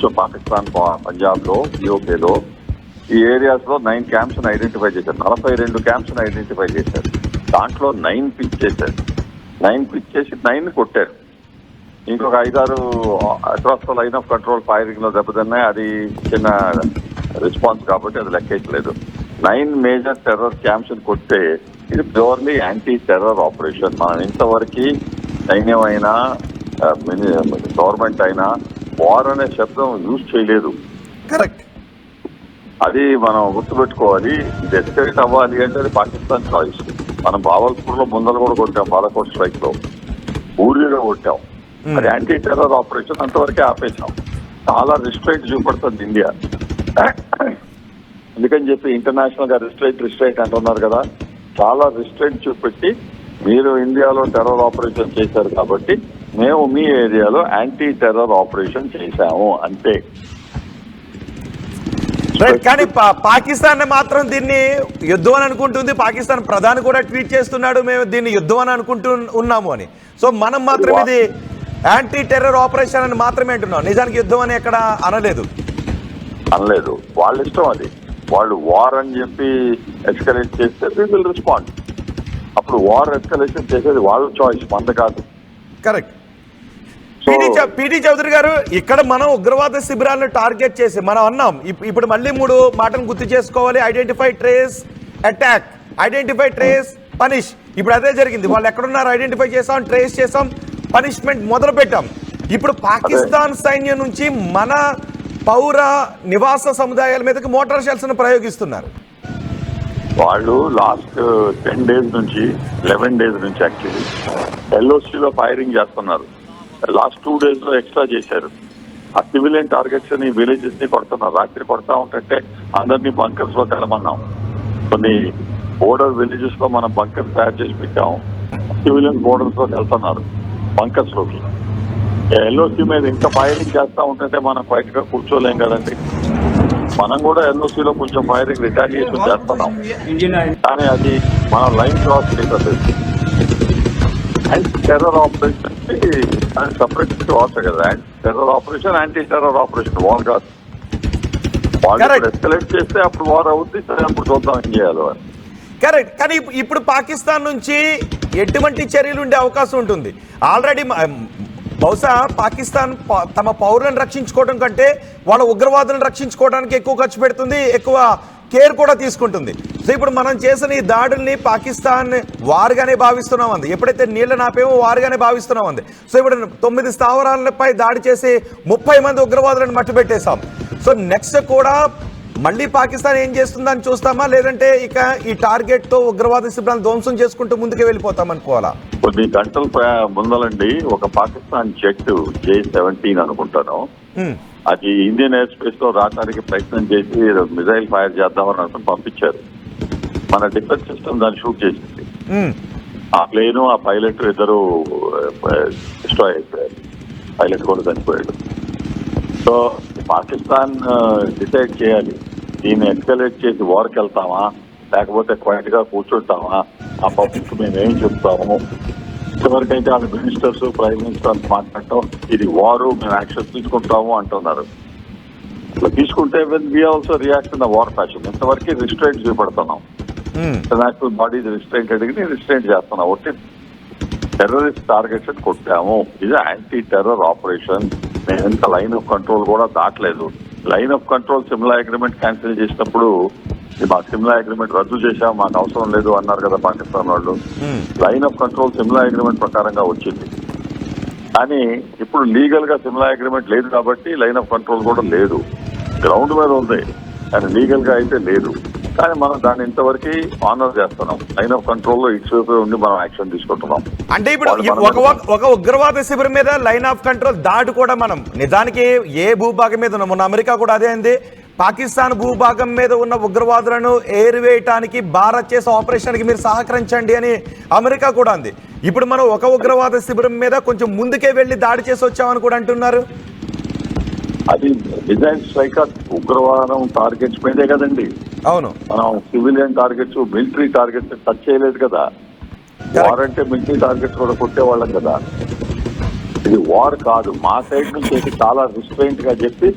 So Pakistan, Punjab లో, యూకేలో ఈ ఏరియాస్ లో 9 క్యాంప్స్ ఐడెంటిఫై చేశారు. 42 క్యాంప్స్ ఐడెంటిఫై చేశారు. దాంట్లో 9 పిచ్ చేశారు. 9 పిచ్ చేసి 9 కొట్టారు. ఇంకొక 5-6 across the line of control firing లో దెబ్బతిన్నాయి. అది చిన్న రెస్పాన్స్ కాబట్టి అది లెక్కేయట్లేదు. 9 మేజర్ టెర్రర్ క్యాంప్స్ కొట్టే ఇది ప్యూర్లీ యాంటీ టెర్రర్ ఆపరేషన్. మనం ఇంతవరకు సైన్యం అయినా గవర్నమెంట్ అయినా వార్ అనే శబ్దం యూజ్ చేయలేదు. కరెక్ట్. అది మనం గుర్తుపెట్టుకోవాలి. ఇది ఎస్కలేట్ అవ్వాలి అంటే అది పాకిస్తాన్ చాయిస్. మనం బావల్పూర్ లో ముందర కూడా కొట్టాం, బాలాకోట్ స్ట్రైక్ లో, ఊరిలో కొట్టాం. అది యాంటీ టెర్రర్ ఆపరేషన్ అంతవరకే ఆపేసాం. చాలా రిస్ట్రైట్ చూపడుతుంది ఇండియా. అందుకని చెప్పి ఇంటర్నేషనల్ గా రిస్ట్రైట్ అంటున్నారు కదా. చాలా రిస్ట్రైట్ చూపెట్టి మీరు ఇండియాలో టెర్రర్ ఆపరేషన్ చేశారు కాబట్టి మేము మీ ఏరియాలో యాంటీ టెర్రర్ ఆపరేషన్ చేశాము అంతే. కానీ పాకిస్తాన్ మాత్రం దీన్ని యుద్ధం అని అనుకుంటుంది. పాకిస్తాన్ ప్రధాని కూడా ట్వీట్ చేస్తున్నాడు, మేము దీన్ని యుద్ధం అని అనుకుంటూ ఉన్నాము అని. సో మనం మాత్రం ఇది యాంటీ టెర్రర్ ఆపరేషన్ అని మాత్రమే అంటున్నాం. నిజానికి యుద్ధం అని ఎక్కడ అనలేదు. వాళ్ళ ఇష్టం అది. వాళ్ళు వార్ అని చెప్పి ఎస్కలేట్ చేస్తే వి విల్ రెస్పాండ్. అప్పుడు వార్ ఎస్కలేషన్ చేసేది వాళ్ళ చాయిస్, మంద కాదు. కరెక్ట్. పిటి చౌదరి గారు, ఇక్కడ మనం ఉగ్రవాద శిబిరాలను టార్గెట్ చేసి మనం అన్నాం. ఇప్పుడు మళ్ళీ 3 మాటలు గుర్తు చేసుకోవాలి. Identify, trace, attack. Identify, trace, punish. ఇప్పుడు అదే జరిగింది. వాళ్ళు ఎక్కడున్నారు ఐడెంటిఫై చేసాం, ట్రేస్ చేసాం, పనిష్మెంట్ మొదలు పెట్టాం. ఇప్పుడు పాకిస్తాన్ సైన్యం నుంచి మన పౌర నివాస సముదాయాల మీదకి మోటార్ షెల్స్ ను ప్రయోగిస్తున్నారు. వాళ్ళు లాస్ట్ 10 days నుంచి 11 days నుంచి యాక్చువల్లీ ఎల్ఓసిలో ఫైరింగ్ చేస్తున్నారు. లాస్ట్ 2 days లో ఎక్స్ట్రా చేశారు. ఆ సివిలియన్ టార్గెట్స్ ని, విలేజెస్ ని కొడుతున్నారు. రాత్రి కొడతా ఉంటే అందరినీ బంకర్స్ లో వెళ్ళమన్నాం. కొన్ని బోర్డర్ విలేజెస్ లో మనం బంకర్స్ తయారు చేసి పెట్టాము. సివిలియన్ బోర్డర్స్ లోకి వెళ్తున్నారు, బంకర్స్ లోకి. ఎల్ఓసి మీద ఇంకా ఫైరింగ్ చేస్తా ఉంటే మనం క్వైట్ గా కూర్చోలేం కదండి. మనం కూడా ఎల్ఓసిలో కొంచెం ఫైరింగ్ రిటాలియేషన్ చేస్తున్నాం. కానీ అది మనం లైన్ క్రాస్ చేయలేదు. యాంటీ టెర్రర్ ఆపరేషన్ సపరేట్ వార్త కదా. Terror operation, anti terror operation, war కాదు. వాళ్ళు ఎస్కలేట్ చేస్తే అప్పుడు వార్ అవుద్ది. సరే, అప్పుడు చూద్దాం ఏం చేయాలో అని. కరెక్ట్. కానీ ఇప్పుడు పాకిస్తాన్ నుంచి ఎటువంటి చర్యలు ఉండే అవకాశం ఉంటుంది? ఆల్రెడీ బహుశా పాకిస్తాన్ తమ పౌరులను రక్షించుకోవడం కంటే వాళ్ళ ఉగ్రవాదులను రక్షించుకోవడానికి ఎక్కువ ఖర్చు పెడుతుంది, ఎక్కువ కేర్ కూడా తీసుకుంటుంది. సో ఇప్పుడు మనం చేసిన ఈ దాడుల్ని పాకిస్తాన్ వారుగానే భావిస్తున్నాం అంది. ఎప్పుడైతే నీళ్ల నాపేమో వారుగానే భావిస్తున్నాం అంది. సో ఇప్పుడు 9 స్థావరాలపై దాడి చేసి 30 మంది ఉగ్రవాదులను మట్టుబెట్టేశాం. సో నెక్స్ట్ కూడా మళ్ళీ పాకిస్తాన్ ఏం చేస్తుందని చూస్తామా, లేదంటే ఇక ఈ టార్గెట్ తో ఉగ్రవాద శిబిరాలను ధ్వంసం చేసుకుంటూ ముందుకు వెళ్ళిపోతాం అనుకోవాలా? కొన్ని గంటల ముందలండి ఒక పాకిస్తాన్ జెట్ J-17 అనుకుంటాను, అది ఇండియన్ ఎయిర్ స్పేస్ లో రావడానికి ప్రయత్నం చేసి మిసైల్ ఫైర్ చేద్దామని అనుకుని పంపించారు. మన డిఫెన్స్ సిస్టమ్ దాన్ని షూట్ చేసింది. ఆ ప్లేన్, ఆ పైలట్ ఇద్దరు డిస్ట్రాయ్ అయిపోయారు. పైలట్ కూడా చనిపోయాడు. సో పాకిస్తాన్ డిసైడ్ చేయాలి, దీన్ని ఎస్కలేట్ చేసి వార్కి వెళ్తామా, లేకపోతే క్వైట్ గా కూర్చుంటామా, ఆ పబ్లిక్ మేము ఏం చెప్తాము. ఇంతవరకైతే వాళ్ళ మినిస్టర్స్, ప్రైమ్ మినిస్టర్ మాట్లాడటం ఇది వారు, మేము యాక్షన్ తీసుకుంటాము అంటున్నారు. తీసుకుంటే we also react in the war fashion. ఇంతవరకు రిస్ట్రైంట్ చూపెడుతున్నాం. ఇంటర్నేషనల్ బాడీస్ రిస్ట్రైంట్ అడిగి రిస్ట్రైంట్ చేస్తున్నాం. ఒకటి టెర్రరిస్ట్ టార్గెట్స్ కొట్టాము. ఇది యాంటీ టెర్రర్ ఆపరేషన్. మేము ఇంకా లైన్ ఆఫ్ కంట్రోల్ కూడా దాటలేదు. Line of control Simla agreement cancel చేసినప్పుడు మా సిమ్లా అగ్రిమెంట్ రద్దు చేశాం, మాకు అవసరం లేదు అన్నారు కదా పాకిస్తాన్ వాళ్ళు. Line of control Simla agreement ప్రకారంగా వచ్చింది. కానీ ఇప్పుడు లీగల్ గా సిమ్లా అగ్రిమెంట్ లేదు కాబట్టి లైన్ ఆఫ్ కంట్రోల్ కూడా లేదు. గ్రౌండ్ మీద ఉంది కానీ లీగల్ గా అయితే లేదు. కానీ మనం దాన్ని ఇంతవరకు ఆనర్ చేస్తున్నాం. లైన్ ఆఫ్ కంట్రోల్ లో ఇటు వైపు ఉండి మనం యాక్షన్ తీసుకుంటున్నాం. అంటే ఇప్పుడు ఒక ఉగ్రవాద శిబిరం మీద లైన్ ఆఫ్ కంట్రోల్ దాటి కూడా మనం నిజానికి ఏ భూభాగం మీద ఉన్నాం, మొన్న అమెరికా కూడా అదే అంది. పాకిస్తాన్ భూభాగం మీద ఉన్న ఉగ్రవాదులను ఏరివేయటానికి భారత్ చేసే ఆపరేషన్కి మీరు సహకరించండి అని అమెరికా కూడా అంది. ఇప్పుడు మనం ఒక ఉగ్రవాద శిబిరం మీద కొంచెం ముందుకే వెళ్ళి దాడి చేసి వచ్చామని కూడా అంటున్నారు. అది డిజైన్ స్ట్రైక్ ఉగ్రవాదం టార్గెట్స్ మీదే కదండి. అవును, మనం civilian targets, military targets touch చేయలేదు కదా. వార్ అంటే మిలిటరీ టార్గెట్స్ కూడా కొట్టేవాళ్ళం కదా. ఇది వార్ కాదు. మా సైడ్ నుంచి చాలా రిస్ట్రైంట్ గా చెప్పి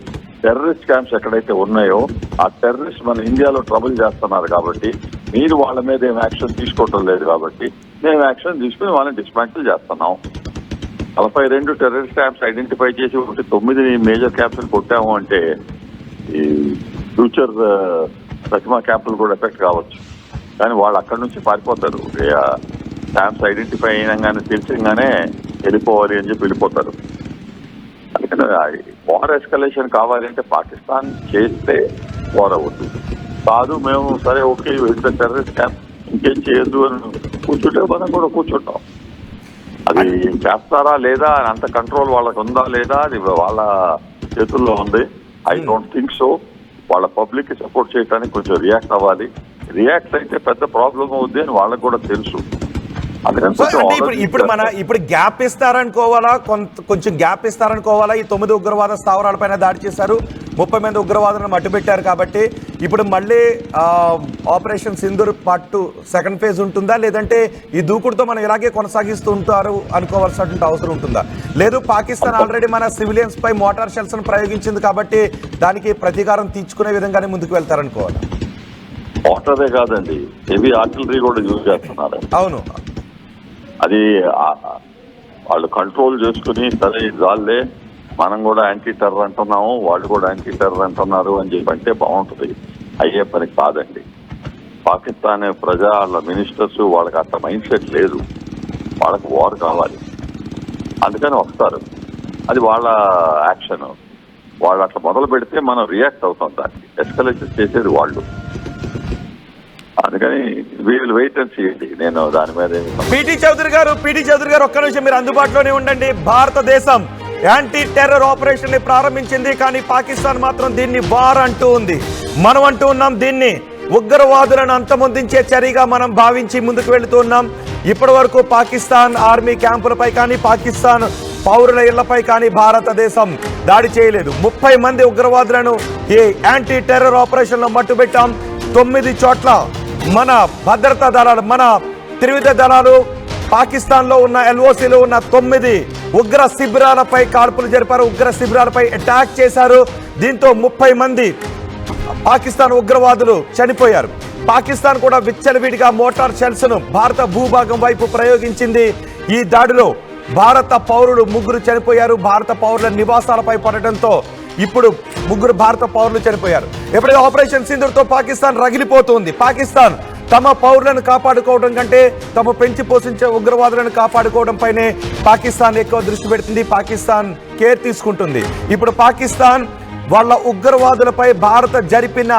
టెర్రరిస్ట్ క్యాంప్స్ ఎక్కడైతే ఉన్నాయో ఆ టెర్రరిస్ట్ మన ఇండియాలో ట్రబుల్ చేస్తున్నారు కాబట్టి మీరు వాళ్ళ మీద ఏం యాక్షన్ తీసుకోవటం లేదు కాబట్టి మేము యాక్షన్ తీసుకుని వాళ్ళని డిస్మాంటిల్ చేస్తున్నాం. 42 టెర్రరిస్ట్ క్యాంప్స్ ఐడెంటిఫై చేసి 9 మేజర్ క్యాంప్స్ కొట్టాము అంటే ఈ ఫ్యూచర్ ప్రతిమా క్యాంపులు కూడా ఎఫెక్ట్ కావచ్చు. కానీ వాళ్ళు అక్కడి నుంచి పారిపోతారు. క్యాంప్స్ ఐడెంటిఫై అయినాగానే తెలిసిగానే వెళ్ళిపోవాలి అని చెప్పి వెళ్ళిపోతారు. అందుకని వార్ ఎస్కలేషన్ కావాలంటే పాకిస్తాన్ చేస్తే వార్ అవుతుంది. కాదు మేము సరే ఓకే ఇంత టెర్రరిస్ట్ క్యాంప్ ఇంకేం చేయొద్దు అని కూర్చుంటే మనం కూడా కూర్చుంటాం. అది చేస్తారా లేదా అంత కంట్రోల్ వాళ్ళకు ఉందా లేదా అది వాళ్ళ చేతుల్లో ఉంది. I don't think so. వాళ్ళ పబ్లిక్ కి సపోర్ట్ చేయడానికి కొంచెం రియాక్ట్ అవ్వాలి. రియాక్ట్ అయితే పెద్ద ప్రాబ్లం అవుద్ది అని వాళ్ళకు కూడా తెలుసు. ఇప్పుడు గ్యాప్ ఇస్తారనుకోవాలా, కొంచెం గ్యాప్ ఇస్తారనుకోవాలా? ఈ 9 ఉగ్రవాద స్థావరాలపైన దాడి చేశారు, 30 మంది ఉగ్రవాదులను మట్టుబెట్టారు కాబట్టి ఇప్పుడు మళ్ళీ operation Sindoor part 2 second phase ఉంటుందా, లేదంటే ఈ దూకుడుతో మనం ఇలాగే కొనసాగిస్తూ ఉంటారు అనుకోవాల్సినటువంటి అవసరం ఉంటుందా? లేదు పాకిస్తాన్ ఆల్రెడీ మన సివిలియన్స్ పై మోటార్ షెల్స్ ప్రయోగించింది కాబట్టి దానికి ప్రతీకారం తీర్చుకునే విధంగానే ముందుకు వెళ్తారనుకోవాలి. మోటారే కాదండి, హెవీ ఆర్టిలరీ కూడా యూజ్ చేస్తున్నారు. అవును, అది వాళ్ళు కంట్రోల్ చేసుకుని సరే వాళ్ళే మనం కూడా యాంటీ టెర్రర్ అంటున్నాము, వాళ్ళు కూడా యాంటీ టెర్రర్ అంటున్నారు అని చెప్పి అంటే బాగుంటుంది. అయ్యే పని కాదండి. పాకిస్తాన్ ప్రజా వాళ్ళ మినిస్టర్స్ వాళ్ళకి అంత మైండ్ సెట్ లేదు. వాళ్ళకి వార్ కావాలి, అందుకని వస్తారు. అది వాళ్ళ యాక్షన్. వాళ్ళు అట్లా మొదలు పెడితే మనం రియాక్ట్ అవుతాం. దానికి ఎస్కలేషన్ చేసేది వాళ్ళు. అందుకని వీళ్ళు వెయిట్ అండ్ సీ. నేను దాని మీద పీటీ చౌదరి గారు ఒక్క నిమిషం మీరు అందుబాటులోనే ఉండండి. భారతదేశం యాంటీ టెర్రర్ ఆపరేషన్ ని ప్రారంభించింది, కానీ పాకిస్తాన్ మాత్రం దీన్ని వార్ అంటూ ఉంది. మనం అంటూ ఉన్నాం దీన్ని ఉగ్రవాదులను అంతమొందించే చర్యగా మనం భావించి ముందుకు వెళుతూ ఉన్నాం. ఇప్పటి వరకు పాకిస్తాన్ ఆర్మీ క్యాంపులపై కానీ పాకిస్తాన్ పౌరుల ఇళ్లపై కానీ భారతదేశం దాడి చేయలేదు. 30 మంది ఉగ్రవాదులను ఈ యాంటీ టెర్రర్ ఆపరేషన్ లో మట్టుబెట్టాం. 9 చోట్ల మన భద్రతా దళాలు, మన త్రివిధ దళాలు పాకిస్తాన్ లో ఉన్న ఎల్ఓసిలో ఉన్న 9 ఉగ్ర శిబిరాలపై కాల్పులు జరిపారు, ఉగ్ర శిబిరాలపై అటాక్ చేశారు. దీంతో 30 మంది పాకిస్తాన్ ఉగ్రవాదులు చనిపోయారు. పాకిస్తాన్ కూడా విచ్చలవిడిగా మోటార్ షెల్స్ ను భారత భూభాగం వైపు ప్రయోగించింది. ఈ దాడిలో భారత పౌరులు 3 చనిపోయారు. భారత పౌరుల నివాసాలపై పడటంతో ఇప్పుడు 3 భారత పౌరులు చనిపోయారు. ఎప్పుడైతే ఆపరేషన్ సింధూర్తో పాకిస్తాన్ రగిలిపోతుంది. పాకిస్తాన్ తమ పౌరులను కాపాడుకోవడం కంటే తమ పెంచి పోషించే ఉగ్రవాదులను కాపాడుకోవడం పైనే పాకిస్తాన్ ఎక్కువ దృష్టి పెడుతుంది. పాకిస్తాన్ కేర్ తీసుకుంటుంది. ఇప్పుడు పాకిస్తాన్ వాళ్ళ ఉగ్రవాదులపై భారత జరిపిన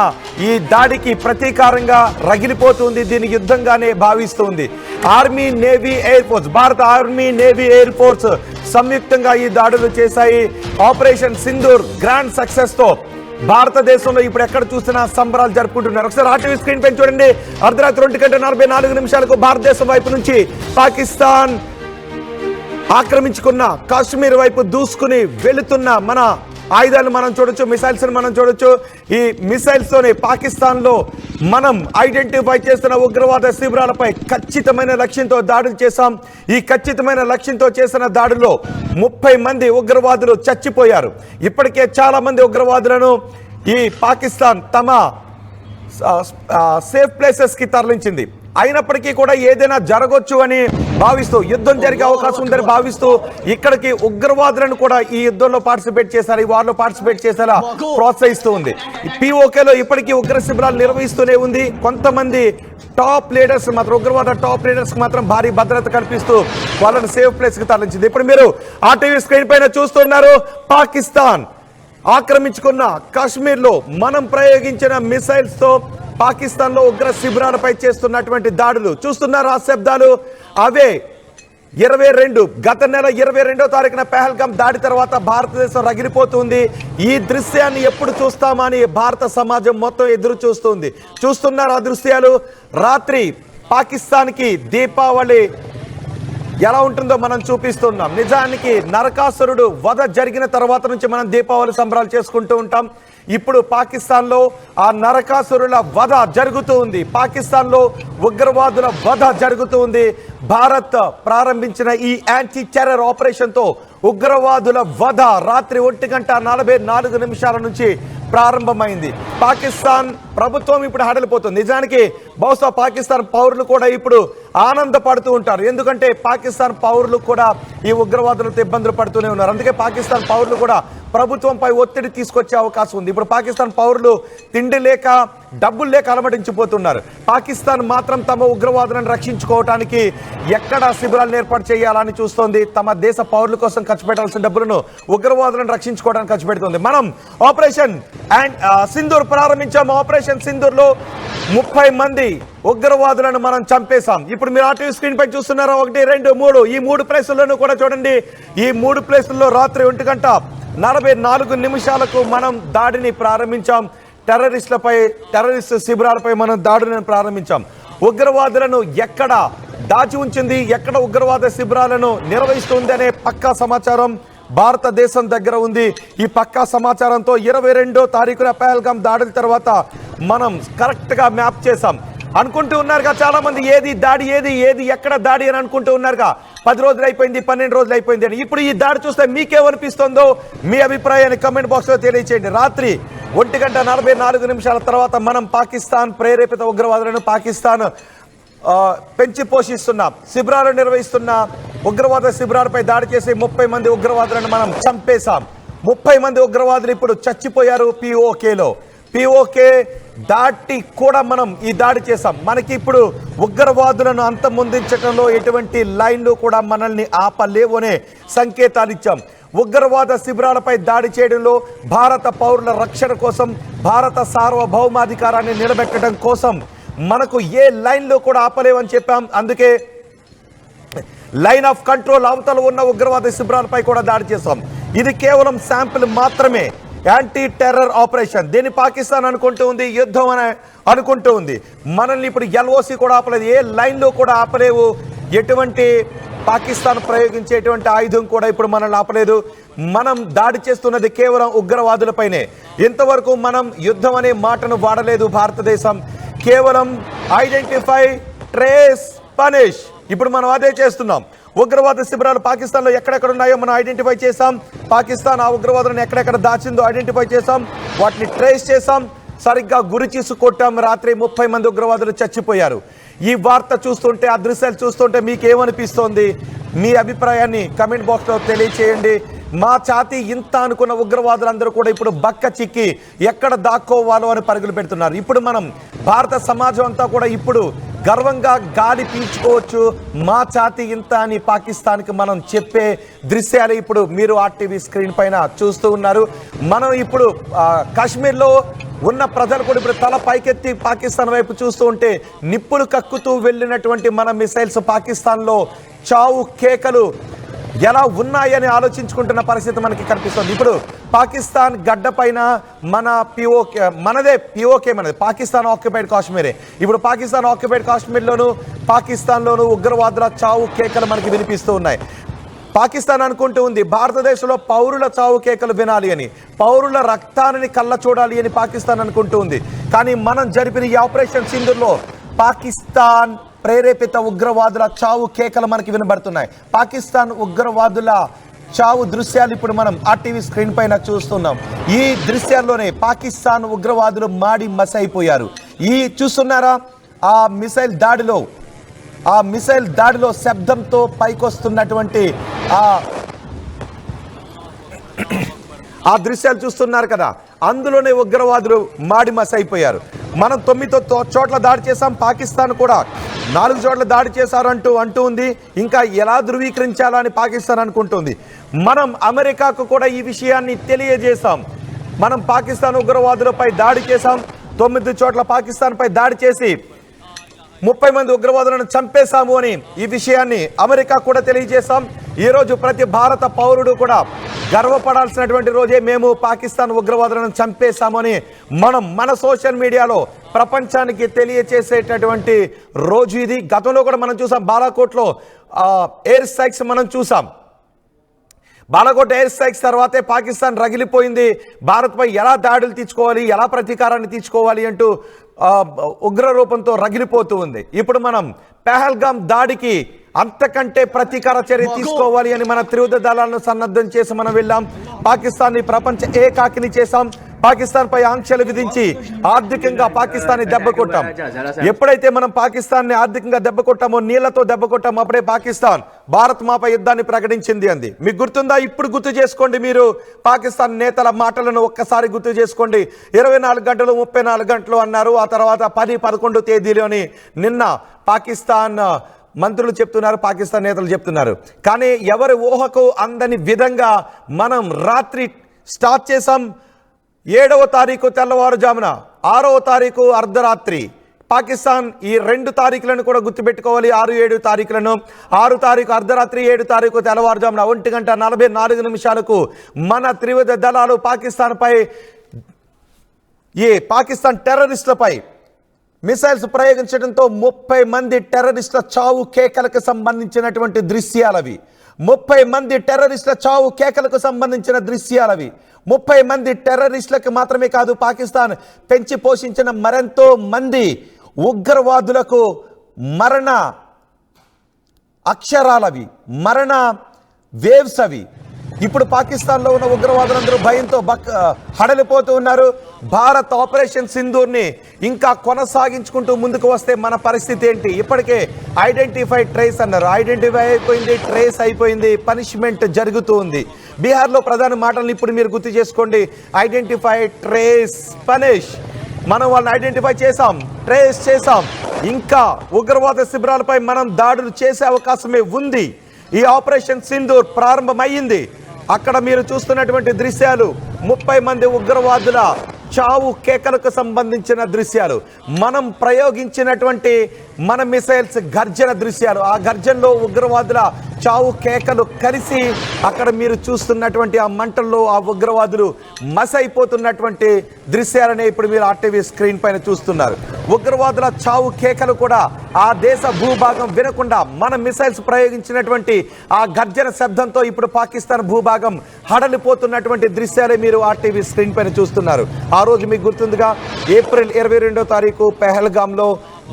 ఈ దాడికి ప్రతీకారంగా రగిలిపోతుంది. దీని యుద్ధంగానే భావిస్తుంది. ఆర్మీ, నేవీ, ఎయిర్ ఫోర్స్, భారత ఆర్మీ, నేవీ, ఎయిర్ ఫోర్స్ సంయుక్తంగా ఈ దాడులు చేశాయి. ఆపరేషన్ సింధూర్ గ్రాండ్ సక్సెస్ తో భారతదేశంలో ఇప్పుడు ఎక్కడ చూసినా సంబరాలు జరుపుకుంటున్నారు. ఒకసారి ఆర్టీవీ స్క్రీన్ పైన చూడండి. అర్ధరాత్రి 1:44 భారతదేశం వైపు నుంచి పాకిస్తాన్ ఆక్రమించుకున్న కాశ్మీర్ వైపు దూసుకుని వెళుతున్న మన ఆయుధాలను మనం చూడొచ్చు, మిసైల్స్ మనం చూడొచ్చు. ఈ మిసైల్స్ తోనే పాకిస్తాన్ లో మనం ఐడెంటిఫై చేస్తున్న ఉగ్రవాద శిబిరాలపై ఖచ్చితమైన లక్ష్యంతో దాడులు చేశాం. ఈ ఖచ్చితమైన లక్ష్యంతో చేసిన దాడుల్లో 30 మంది ఉగ్రవాదులు చచ్చిపోయారు. ఇప్పటికే చాలా మంది ఉగ్రవాదులను ఈ పాకిస్తాన్ తమ సేఫ్ ప్లేసెస్ కి తరలించింది. అయినప్పటికీ కూడా ఏదైనా జరగొచ్చు అని భావిస్తూ, యుద్ధం జరిగే అవకాశం ఉందని భావిస్తూ ఇక్కడికి ఉగ్రవాదులను కూడా ఈ యుద్ధంలో పార్టిసిపేట్ చేశారు, ఈ వార్లో పార్టిసిపేట్ చేసేలా ప్రోత్సహిస్తూ ఉంది. పిఓకేలో ఇప్పటికీ ఉగ్ర శిబిరాలు నిర్వహిస్తూనే ఉంది. కొంతమంది టాప్ లీడర్స్ మాత్రం, ఉగ్రవాద టాప్ లీడర్స్ మాత్రం భారీ భద్రత కల్పిస్తూ వాళ్ళని సేఫ్ ప్లేస్ కి తరలించింది. ఇప్పుడు మీరు ఆ టీవీ స్క్రీన్ పైన చూస్తున్నారు. పాకిస్తాన్ ఆక్రమించుకున్న కాశ్మీర్ లో మనం ప్రయోగించిన మిసైల్స్ తో పాకిస్తాన్ లో ఉగ్ర శిబిరాలపై చేస్తున్నటువంటి దాడులు చూస్తున్నారు. ఆ శబ్దాలు అవే 22 గత నెల 22వ తారీఖున పెహల్గాం దాడి తర్వాత భారతదేశం రగిలిపోతుంది. ఈ దృశ్యాన్ని ఎప్పుడు చూస్తామని భారత సమాజం మొత్తం ఎదురు చూస్తుంది. చూస్తున్నారు ఆ దృశ్యాలు. రాత్రి పాకిస్తాన్ కి దీపావళి ఎలా ఉంటుందో మనం చూపిస్తున్నాం. నిజానికి నరకాసురుడు వధ జరిగిన తర్వాత నుంచి మనం దీపావళి సంబరాలు చేసుకుంటూ ఉంటాం. ఇప్పుడు పాకిస్తాన్లో ఆ నరకాసురుల వధ జరుగుతూ ఉంది. పాకిస్తాన్లో ఉగ్రవాదుల వధ జరుగుతూ ఉంది. భారత్ ప్రారంభించిన ఈ యాంటీ టెర్రర్ ఆపరేషన్తో ఉగ్రవాదుల వధ రాత్రి 1:44 నుంచి ప్రారంభమైంది. పాకిస్తాన్ ప్రభుత్వం ఇప్పుడు హడలిపోతుంది. నిజానికి బహుశా పాకిస్తాన్ పౌరులు కూడా ఇప్పుడు ఆనందపడుతూ ఉంటారు. ఎందుకంటే పాకిస్తాన్ పౌరులు కూడా ఈ ఉగ్రవాదులతో ఇబ్బందులు పడుతూనే ఉన్నారు. అందుకే పాకిస్తాన్ పౌరులు కూడా ప్రభుత్వంపై ఒత్తిడి తీసుకొచ్చే అవకాశం ఉంది. ఇప్పుడు పాకిస్తాన్ పౌరులు తిండి లేక డబ్బులు లేక అలమటించిపోతున్నారు. పాకిస్తాన్ మాత్రం తమ ఉగ్రవాదులను రక్షించుకోవడానికి ఎక్కడ శిబిరాలను ఏర్పాటు చేయాలని చూస్తోంది. తమ దేశ పౌరుల కోసం ఖర్చు పెట్టాల్సిన డబ్బులను ఉగ్రవాదులను రక్షించుకోవడానికి ఖర్చు పెడుతుంది. మనం ఆపరేషన్ సింధూర్ ప్రారంభించాము. ఆపరేషన్ సింధూర్ లో 30 మంది ఉగ్రవాదులను మనం చంపేశాం. ఇప్పుడు మీరు ఆర్టీవీ స్క్రీన్ పై చూస్తున్నారా, 1, 2, 3 ఈ 3 ప్లేసులను కూడా చూడండి. ఈ 3 ప్లేసుల్లో రాత్రి 1:44 మనం దాడిని ప్రారంభించాం. టెర్రరిస్ట్ శిబిరాలపై మనం దాడులను ప్రారంభించాం. ఉగ్రవాదులను ఎక్కడ దాచి ఉంచింది, ఎక్కడ ఉగ్రవాద శిబిరాలను నిర్వహిస్తుంది అనే పక్కా సమాచారం భారతదేశం దగ్గర ఉంది. ఈ పక్కా సమాచారంతో 22వ తారీఖున పహల్గాం దాడుల తర్వాత మనం కరెక్ట్ గా మ్యాప్ చేసాం. అనుకుంటూ ఉన్నారుగా చాలా మంది, ఏది దాడి, ఏది ఎక్కడ దాడి అని అనుకుంటూ ఉన్నారుగా. 10 రోజులు అయిపోయింది, 12 రోజులు అయిపోయింది అని. ఇప్పుడు ఈ దాడి చూస్తే మీకేమనిపిస్తుందో మీ అభిప్రాయాన్ని కమెంట్ బాక్స్ లో తెలియచేయండి. రాత్రి 1:44 తర్వాత మనం పాకిస్తాన్ ప్రేరేపిత ఉగ్రవాదులను, పాకిస్తాన్ పెంచి పోషిస్తున్న శిబిరాలు నిర్వహిస్తున్న ఉగ్రవాద శిబిరాలపై దాడి చేసి 30 మంది ఉగ్రవాదులను మనం చంపేశాం. 30 మంది ఉగ్రవాదులు ఇప్పుడు చచ్చిపోయారు పిఓకే దాటి కూడా మనం ఈ దాడి చేశాం. మనకి ఇప్పుడు ఉగ్రవాదులను అంతమొందించడంలో ఎటువంటి లైన్లు కూడా మనల్ని ఆపలేవు అనే సంకేతాలు ఇచ్చాం. ఉగ్రవాద శిబిరాలపై దాడి చేయడంలో భారత పౌరుల రక్షణ కోసం, భారత సార్వభౌమాధికారాన్ని నిలబెట్టడం కోసం మనకు ఏ లైన్లో కూడా ఆపలేవని చెప్పాం. అందుకే లైన్ ఆఫ్ కంట్రోల్ అవతల ఉన్న ఉగ్రవాద శిబిరాలపై కూడా దాడి చేశాం. ఇది కేవలం శాంపిల్ మాత్రమే. యాంటీ టెర్రర్ ఆపరేషన్ దీన్ని పాకిస్తాన్ అనుకుంటూ ఉంది, యుద్ధం అని అనుకుంటూ ఉంది. మనల్ని ఇప్పుడు ఎల్ఓసి కూడా ఆపలేదు, ఏ లైన్లో కూడా ఆపలేవు. ఎటువంటి పాకిస్తాన్ ప్రయోగించేటువంటి ఆయుధం కూడా ఇప్పుడు మనల్ని ఆపలేదు. మనం దాడి చేస్తున్నది కేవలం ఉగ్రవాదులపైనే. ఇంతవరకు మనం యుద్ధం అనే మాటను వాడలేదు భారతదేశం. కేవలం ఐడెంటిఫై, ట్రేస్, పనిష్. ఇప్పుడు మనం అదే చేస్తున్నాం. ఉగ్రవాద శిబిరాలు పాకిస్తాన్లో ఎక్కడెక్కడ ఉన్నాయో మనం ఐడెంటిఫై చేసాం. పాకిస్తాన్ ఆ ఉగ్రవాదులను ఎక్కడెక్కడ దాచిందో ఐడెంటిఫై చేసాం, వాటిని ట్రేస్ చేసాం, సరిగ్గా గురి చేసి కొట్టాం. రాత్రి 30 మంది ఉగ్రవాదులు చచ్చిపోయారు. ఈ వార్త చూస్తుంటే, ఆ దృశ్యాలు చూస్తుంటే మీకేమనిపిస్తోంది? మీ అభిప్రాయాన్ని కమెంట్ బాక్స్లో తెలియచేయండి. మా ఛాతీ ఇంత అనుకున్న ఉగ్రవాదులందరూ కూడా ఇప్పుడు బక్క చిక్కి ఎక్కడ దాక్కోవాలో అని పరుగులు పెడుతున్నారు. ఇప్పుడు మనం భారత సమాజం అంతా కూడా ఇప్పుడు గర్వంగా గాలి పీల్చుకోవచ్చు. మా ఛాతీ ఇంత అని పాకిస్తాన్కి మనం చెప్పే దృశ్యాలు ఇప్పుడు మీరు ఆర్టీవీ స్క్రీన్ పైన చూస్తూ ఉన్నారు. మనం ఇప్పుడు కాశ్మీర్లో ఉన్న ప్రజలు కూడా ఇప్పుడు తల పైకెత్తి పాకిస్తాన్ వైపు చూస్తూ ఉంటే, నిప్పులు కక్కుతూ వెళ్ళినటువంటి మన మిసైల్స్ పాకిస్తాన్లో చావు కేకలు ఎలా ఉన్నాయని ఆలోచించుకుంటున్న పరిస్థితి మనకి కనిపిస్తుంది. ఇప్పుడు పాకిస్తాన్ గడ్డ పైన మనదే పాకిస్తాన్ ఆక్యుపైడ్ కాశ్మీరే. ఇప్పుడు పాకిస్తాన్ ఆక్యుపైడ్ కాశ్మీర్లోను, పాకిస్తాన్లోను ఉగ్రవాదుల చావు కేకలు మనకి వినిపిస్తూ ఉన్నాయి. పాకిస్తాన్ అనుకుంటూ ఉంది భారతదేశంలో పౌరుల చావు కేకలు వినాలి అని, పౌరుల రక్తాన్ని కళ్ళ చూడాలి అని పాకిస్తాన్ అనుకుంటూ ఉంది. కానీ మనం జరిపిన ఈ ఆపరేషన్ సింధూర్లో పాకిస్తాన్ ప్రేరేపిత ఉగ్రవాదుల చావు కేకలు మనకి వినబడుతున్నాయి. పాకిస్తాన్ ఉగ్రవాదుల చావు దృశ్యాలు ఇప్పుడు మనం ఆర్టీవీ స్క్రీన్ పైన చూస్తున్నాం. ఈ దృశ్యాల్లోనే పాకిస్తాన్ ఉగ్రవాదులు మాడి మసైపోయారు. ఈ చూస్తున్నారా, ఆ మిసైల్ దాడిలో శబ్దంతో పైకొస్తున్నటువంటి ఆ దృశ్యాలు చూస్తున్నారు కదా, అందులోనే ఉగ్రవాదులు మాడి మసైపోయారు. మనం 9 చోట్ల దాడి చేశాం, పాకిస్తాన్ కూడా 4 చోట్ల దాడి చేశారంటూ ఉంది. ఇంకా ఎలా ధృవీకరించాలని పాకిస్తాన్ అనుకుంటుంది. మనం అమెరికాకు కూడా ఈ విషయాన్ని తెలియజేశాం. మనం పాకిస్తాన్ ఉగ్రవాదులపై దాడి చేశాం, 9 చోట్ల పాకిస్తాన్పై దాడి చేసి 30 మంది ఉగ్రవాదులను చంపేశాము అని ఈ విషయాన్ని అమెరికా కూడా తెలియజేశాం. ఈరోజు ప్రతి భారత పౌరుడు కూడా గర్వపడాల్సినటువంటి రోజే. మేము పాకిస్తాన్ ఉగ్రవాదులను చంపేశామని మనం మన సోషల్ మీడియాలో ప్రపంచానికి తెలియచేసేటటువంటి రోజు ఇది. గతంలో కూడా మనం చూసాం, బాలాకోట్లో ఎయిర్ స్ట్రైక్స్ మనం చూసాం. బాలాకోట్ ఎయిర్ స్ట్రైక్స్ తర్వాతే పాకిస్తాన్ రగిలిపోయింది. భారత్పై ఎలా దాడులు తీర్చుకోవాలి, ఎలా ప్రతీకారాన్ని తీర్చుకోవాలి అంటూ ఉగ్ర రూపంతో రగిలిపోతూ ఉంది. ఇప్పుడు మనం పెహల్గాం దాడికి అంతకంటే ప్రతీకార చర్య తీసుకోవాలి అని మన త్రివిధ దళాలను సన్నద్ధం చేసి మనం వెళ్ళాం. పాకిస్తాన్ని ప్రపంచ ఏకాకిని చేశాం. పాకిస్తాన్ పై ఆంక్షలు విధించి ఆర్థికంగా పాకిస్తాన్ని దెబ్బ కొట్టాం. ఎప్పుడైతే మనం పాకిస్తాన్ని ఆర్థికంగా దెబ్బ కొట్టామో, నీళ్లతో దెబ్బ కొట్టామో, అప్పుడే పాకిస్తాన్ భారత్ మాపై యుద్ధాన్ని ప్రకటించింది అంది. మీకు గుర్తుందా? ఇప్పుడు గుర్తు చేసుకోండి. మీరు పాకిస్తాన్ నేతల మాటలను ఒక్కసారి గుర్తు చేసుకోండి. 24 గంటలు 34 గంటలు అన్నారు. ఆ తర్వాత 10, 11 తేదీలోని నిన్న పాకిస్తాన్ మంత్రులు చెప్తున్నారు, పాకిస్తాన్ నేతలు చెప్తున్నారు. కానీ ఎవరి ఊహకు అందని విధంగా మనం రాత్రి స్టార్ట్ చేసాం. 7వ తారీఖు తెల్లవారుజామున, 6వ తారీఖు అర్ధరాత్రి. పాకిస్తాన్ ఈ 2 తారీఖులను కూడా గుర్తుపెట్టుకోవాలి. 6, 7 తారీఖులను. 6 తారీఖు అర్ధరాత్రి, 7 తారీఖు తెల్లవారుజామున 1:44 మన త్రివిధ దళాలు పాకిస్తాన్ టెర్రరిస్టులపై మిసైల్స్ ప్రయోగించడంతో 30 మంది టెర్రరిస్టుల చావు కేకలకు సంబంధించినటువంటి దృశ్యాలవి. 30 మంది టెర్రరిస్టుల చావు కేకలకు సంబంధించిన దృశ్యాలవి. 30 మంది టెర్రరిస్టులకు మాత్రమే కాదు, పాకిస్తాన్ పెంచి పోషించిన మరెంతో మంది ఉగ్రవాదులకు మరణ అక్షరాలవి, మరణ వేవ్స్ అవి. ఇప్పుడు పాకిస్తాన్లో ఉన్న ఉగ్రవాదులందరూ భయంతో హడలిపోతూ ఉన్నారు. భారత్ ఆపరేషన్ సింధూర్ని ఇంకా కొనసాగించుకుంటూ ముందుకు వస్తే మన పరిస్థితి ఏంటి? ఇప్పటికే ఐడెంటిఫై ట్రేస్ అన్నారు. ఐడెంటిఫై అయిపోయింది, ట్రేస్ అయిపోయింది, పనిష్మెంట్ జరుగుతూ ఉంది. బీహార్లో ప్రధాన మాటలను ఇప్పుడు మీరు గుర్తు చేసుకోండి. Identify, trace, punish. మనం వాళ్ళని ఐడెంటిఫై చేసాం, ట్రేస్ చేసాం. ఇంకా ఉగ్రవాద శిబిరాలపై మనం దాడులు చేసే అవకాశమే ఉంది. ఈ ఆపరేషన్ సింధూర్ ప్రారంభమైంది. అక్కడ మీరు చూస్తున్నటువంటి దృశ్యాలు 30 మంది ఉగ్రవాదుల చావు కేకలకు సంబంధించిన దృశ్యాలు, మనం ప్రయోగించినటువంటి మన మిసైల్స్ గర్జన దృశ్యాలు. ఆ గర్జనలో ఉగ్రవాదుల చావు కేకలు కలిసి అక్కడ మీరు చూస్తున్నటువంటి ఆ మంటల్లో ఆ ఉగ్రవాదులు మసైపోతున్నటువంటి దృశ్యాలనే ఇప్పుడు మీరు ఆర్టీవీ స్క్రీన్ పైన చూస్తున్నారు. ఉగ్రవాదుల చావు కేకలు కూడా ఆ దేశ భూభాగం వినకుండా మన మిసైల్స్ ప్రయోగించినటువంటి ఆ గర్జన శబ్దంతో ఇప్పుడు పాకిస్తాన్ భూభాగం హడలిపోతున్నటువంటి దృశ్యాలే మీరు ఆర్టీవీ స్క్రీన్ పైన చూస్తున్నారు. ఆ రోజు మీకు గుర్తుందిగా, ఏప్రిల్ 22వ తారీఖు పెహల్గాంలో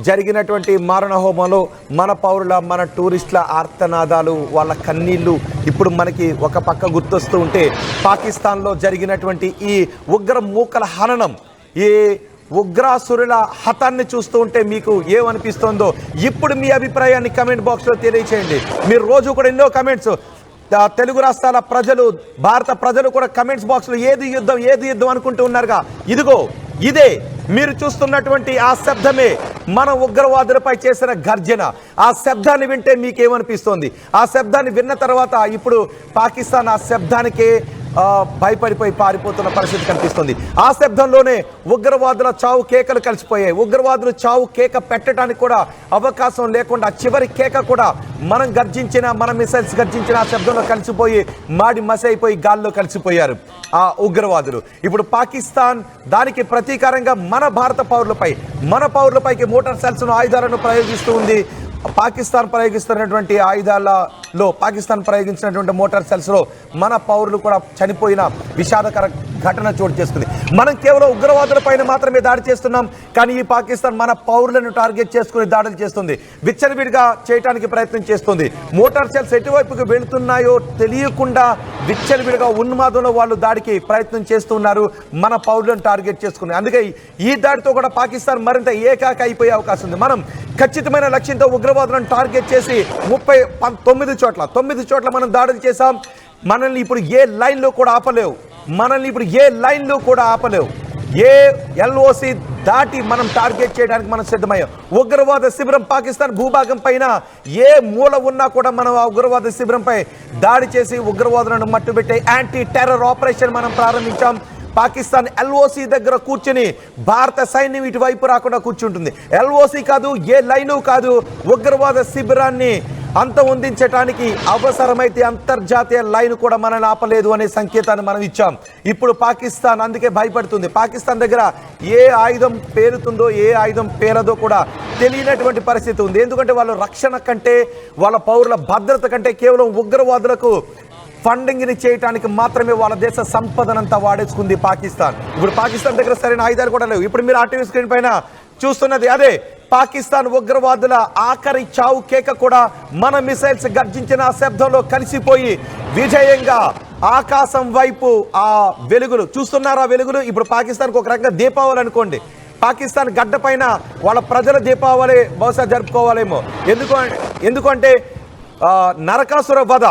జరిగినటువంటి మారణ హోమంలో మన పౌరుల, మన టూరిస్టుల ఆర్తనాదాలు, వాళ్ళ కన్నీళ్లు ఇప్పుడు మనకి ఒక పక్క గుర్తొస్తూ ఉంటే, పాకిస్తాన్లో జరిగినటువంటి ఈ ఉగ్ర మూకల హననం, ఈ ఉగ్రాసురుల హతాన్ని చూస్తూ ఉంటే మీకు ఏమనిపిస్తుందో ఇప్పుడు మీ అభిప్రాయాన్ని కమెంట్ బాక్స్లో తెలియచేయండి. మీరు రోజు కూడా ఎన్నో కమెంట్స్, తెలుగు రాష్ట్రాల ప్రజలు, భారత ప్రజలు కూడా కమెంట్స్ బాక్స్లో ఏది యుద్ధం, ఏది యుద్ధం అనుకుంటూ ఉన్నారుగా. ఇదిగో ఇదే మీరు చూస్తున్నటువంటి ఆ శబ్దమే మన ఉగ్రవాదులపై చేసిన గర్జన. ఆ శబ్దాన్ని వింటే మీకేమనిపిస్తోంది? ఆ శబ్దాన్ని విన్న తర్వాత ఇప్పుడు పాకిస్తాన్ ఆ శబ్దానికే భయపడిపోయి పారిపోతున్న పరిస్థితి కనిపిస్తుంది. ఆ శబ్దంలోనే ఉగ్రవాదుల చావు కేకలు కలిసిపోయాయి. ఉగ్రవాదులు చావు కేక పెట్టడానికి కూడా అవకాశం లేకుండా చివరి కేక కూడా మనం గర్జించిన, మన మిసైల్స్ గర్జించిన ఆ శబ్దంలో కలిసిపోయి మాడి మసైపోయి గాల్లో కలిసిపోయారు ఆ ఉగ్రవాదులు. ఇప్పుడు పాకిస్తాన్ దానికి ప్రతీకారంగా మన భారత పౌరులపైకి మోటార్ సెల్స్ ఆయుధాలను ప్రయోగిస్తూ ఉంది. పాకిస్తాన్ ప్రయోగిస్తున్నటువంటి ఆయుధాలలో, పాకిస్తాన్ ప్రయోగించినటువంటి మోటార్ సెల్స్లో మన పౌరులు కూడా చనిపోయిన విషాదకర ఘటన చోటు చేసుకుంది. మనం కేవలం ఉగ్రవాదుల పైన మాత్రమే దాడి చేస్తున్నాం, కానీ ఈ పాకిస్తాన్ మన పౌరులను టార్గెట్ చేసుకుని దాడులు చేస్తుంది, విచ్చలవిడిగా చేయడానికి ప్రయత్నం చేస్తుంది. మోటార్ సెల్స్ ఎటువైపుకి వెళుతున్నాయో తెలియకుండా విచ్చలవిడిగా ఉన్మాదంలో వాళ్ళు దాడికి ప్రయత్నం చేస్తున్నారు, మన పౌరులను టార్గెట్ చేసుకుని. అందుకే ఈ దాడితో కూడా పాకిస్తాన్ మరింత ఏకాక అయిపోయే అవకాశం ఉంది. మనం ఖచ్చితమైన లక్ష్యంతో ఉగ్రవాదులను టార్గెట్ చేసి 9 చోట్ల మనం దాడులు చేశాం. మనల్ని ఇప్పుడు ఏ లైన్లో కూడా ఆపలేవు. ఏ ఎల్ఓసి దాటి మనం టార్గెట్ చేయడానికి మనం సిద్ధమయ్యాం. ఉగ్రవాద శిబిరం పాకిస్తాన్ భూభాగం పైన ఏ మూల ఉన్నా కూడా మనం ఆ ఉగ్రవాద శిబిరంపై దాడి చేసి ఉగ్రవాదులను మట్టుబెట్టే యాంటీ టెర్రర్ ఆపరేషన్ మనం ప్రారంభించాం. పాకిస్తాన్ ఎల్ఓసి దగ్గర కూర్చుని భారత సైన్యం ఇటువైపు రాకుండా కూర్చుంటుంది. ఎల్ఓసి కాదు, ఏ లైను కాదు, ఉగ్రవాద శిబిరాన్ని అంతమొందించడానికి అవసరమైతే అంతర్జాతీయ లైన్ కూడా మనల్ని ఆపలేదు అనే సంకేతాన్ని మనం ఇచ్చాం. ఇప్పుడు పాకిస్తాన్ అందుకే భయపడుతుంది. పాకిస్తాన్ దగ్గర ఏ ఆయుధం పేలుతుందో ఏ ఆయుధం పేలదో కూడా తెలియనటువంటి పరిస్థితి ఉంది. ఎందుకంటే వాళ్ళు రక్షణ కంటే వాళ్ళ పౌరుల భద్రత కంటే కేవలం ఉగ్రవాదులకు ఫండింగ్ని చేయడానికి మాత్రమే వాళ్ళ దేశ సంపదనంతా వాడేసుకుంది పాకిస్తాన్. ఇప్పుడు పాకిస్తాన్ దగ్గర సరైన ఆయుధాలు కూడా లేవు. ఇప్పుడు మీరు ఆర్టీవీ స్క్రీన్ పైన చూస్తున్నది అదే పాకిస్తాన్ ఉగ్రవాదుల ఆఖరి చావు కేక కూడా మన మిసైల్స్ గర్జించిన శబ్దంలో కలిసిపోయి విజయంగా ఆకాశం వైపు ఆ వెలుగులు చూస్తున్నారా? వెలుగులు ఇప్పుడు పాకిస్తాన్కి ఒక రకంగా దీపావళి అనుకోండి. పాకిస్తాన్ గడ్డ పైన వాళ్ళ ప్రజల దీపావళి బహుశా జరుపుకోవాలేమో. ఎందుకంటే నరకాసుర వధ,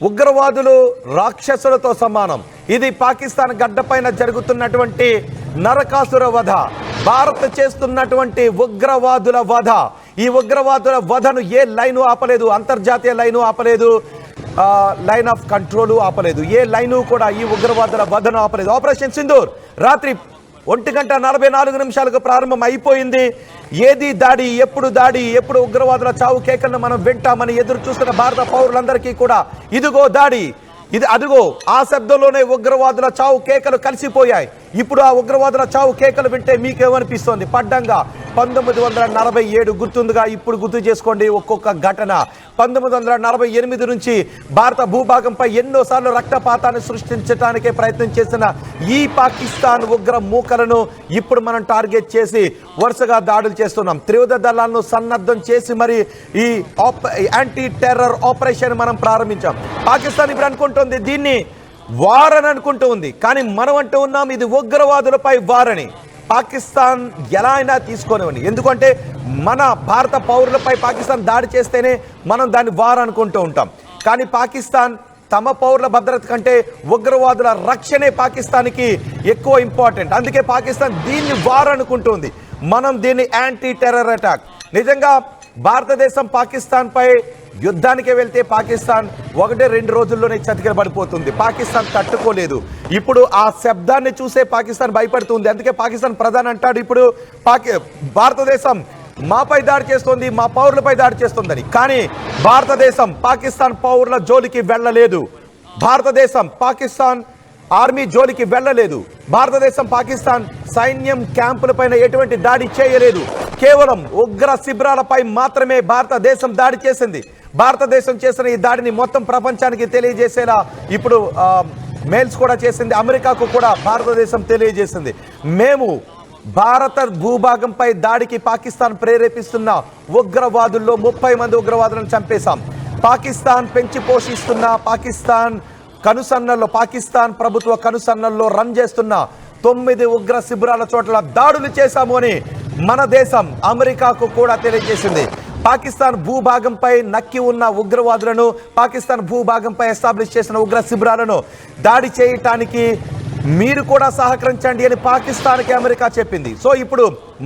ఉగ్రవాదులు రాక్షసులతో సమానం. ఇది పాకిస్తాన్ గడ్డపైన జరుగుతున్నటువంటి నరకాసుర వధ, భారత్ చేస్తున్నటువంటి ఉగ్రవాదుల వధ. ఈ ఉగ్రవాదుల వధను ఏ లైను ఆపలేదు, అంతర్జాతీయ లైను ఆపలేదు, లైన్ ఆఫ్ కంట్రోల్ ఆపలేదు. ఏ లైను కూడా ఈ ఉగ్రవాదుల వధను ఆపలేదు. ఆపరేషన్ సింధూర్ రాత్రి 1:44 ప్రారంభం అయిపోయింది. ఏది దాడి, ఎప్పుడు ఉగ్రవాదుల చావు కేకలను మనం వింటామని ఎదురు చూస్తున్న భారత పౌరులందరికీ కూడా ఇదిగో దాడి, అదిగో ఆ శబ్దంలోనే ఉగ్రవాదుల చావు కేకలు కలిసిపోయాయి. ఇప్పుడు ఆ ఉగ్రవాదుల చావు కేకలు వింటే మీకేమనిపిస్తోంది? పడ్డంగా 1947 గుర్తుందిగా, ఇప్పుడు గుర్తు చేసుకోండి ఒక్కొక్క ఘటన. 1948 నుంచి భారత భూభాగంపై ఎన్నోసార్లు రక్తపాతాన్ని సృష్టించడానికే ప్రయత్నం చేసిన ఈ పాకిస్తాన్ ఉగ్ర మూకలను ఇప్పుడు మనం టార్గెట్ చేసి వరుసగా దాడులు చేస్తున్నాం. త్రివిధ దళాలను సన్నద్ధం చేసి మరి ఈ యాంటీ టెర్రర్ ఆపరేషన్ మనం ప్రారంభించాం. పాకిస్తాన్ ఇప్పుడు అనుకుంటుంది దీన్ని వార్ అని అనుకుంటూ ఉంది, కానీ మనం అంటూ ఉన్నాం ఇది ఉగ్రవాదులపై వార్ అని. పాకిస్తాన్ ఎలా అయినా తీసుకోనివ్వండి, ఎందుకంటే మన భారత పౌరులపై పాకిస్తాన్ దాడి చేస్తేనే మనం దాన్ని వార్ అనుకుంటూ ఉంటాం. కానీ పాకిస్తాన్ తమ పౌరుల భద్రత కంటే ఉగ్రవాదుల రక్షణే పాకిస్తాన్కి ఎక్కువ ఇంపార్టెంట్. అందుకే పాకిస్తాన్ దీన్ని వార్ అనుకుంటుంది, మనం దీన్ని యాంటీ టెర్రర్ అటాక్. నిజంగా భారతదేశం పాకిస్తాన్పై యుద్ధానికే వెళ్తే పాకిస్తాన్ 1-2 రోజుల్లోనే చతికిలబడిపోతుంది. పాకిస్తాన్ తట్టుకోలేదు. ఇప్పుడు ఆ శబ్దాన్ని చూసే పాకిస్తాన్ భయపడుతుంది. అందుకే పాకిస్తాన్ ప్రధాని అంటాడు ఇప్పుడు భారతదేశం మాపై దాడి చేస్తుంది, మా పౌరులపై దాడి చేస్తుందని. కానీ భారతదేశం పాకిస్తాన్ పౌరుల జోలికి వెళ్ళలేదు. భారతదేశం పాకిస్తాన్ ఆర్మీ జోలికి వెళ్ళలేదు. భారతదేశం పాకిస్తాన్ సైన్యం క్యాంపులపైన ఎటువంటి దాడి చేయలేదు. కేవలం ఉగ్ర శిబిరాలపై మాత్రమే భారతదేశం దాడి చేసింది. భారతదేశం చేసిన ఈ దాడిని మొత్తం ప్రపంచానికి తెలియజేసేలా ఇప్పుడు మెయిల్స్ కూడా చేసింది. అమెరికాకు కూడా భారతదేశం తెలియజేసింది, మేము భారత భూభాగంపై దాడికి పాకిస్తాన్ ప్రేరేపిస్తున్న ఉగ్రవాదుల్లో 30 మంది ఉగ్రవాదులను చంపేశాం. పాకిస్తాన్ పెంచి పోషిస్తున్న పాకిస్తాన్ ప్రభుత్వ కనుసన్నల్లో రన్ చేస్తున్న 9 ఉగ్ర శిబిరాల చోట్ల దాడులు చేశాము అని మన దేశం అమెరికాకు కూడా తెలియజేసింది. పాకిస్తాన్ భూభాగంపై నక్కి ఉన్న ఉగ్రవాదులను, పాకిస్తాన్ భూభాగంపై ఎస్టాబ్లిష్ చేసిన ఉగ్ర శిబిరాలను దాడి చేయటానికి మీరు కూడా సహకరించండి అని పాకిస్తాన్కి అమెరికా చెప్పింది. సో ఇప్పుడు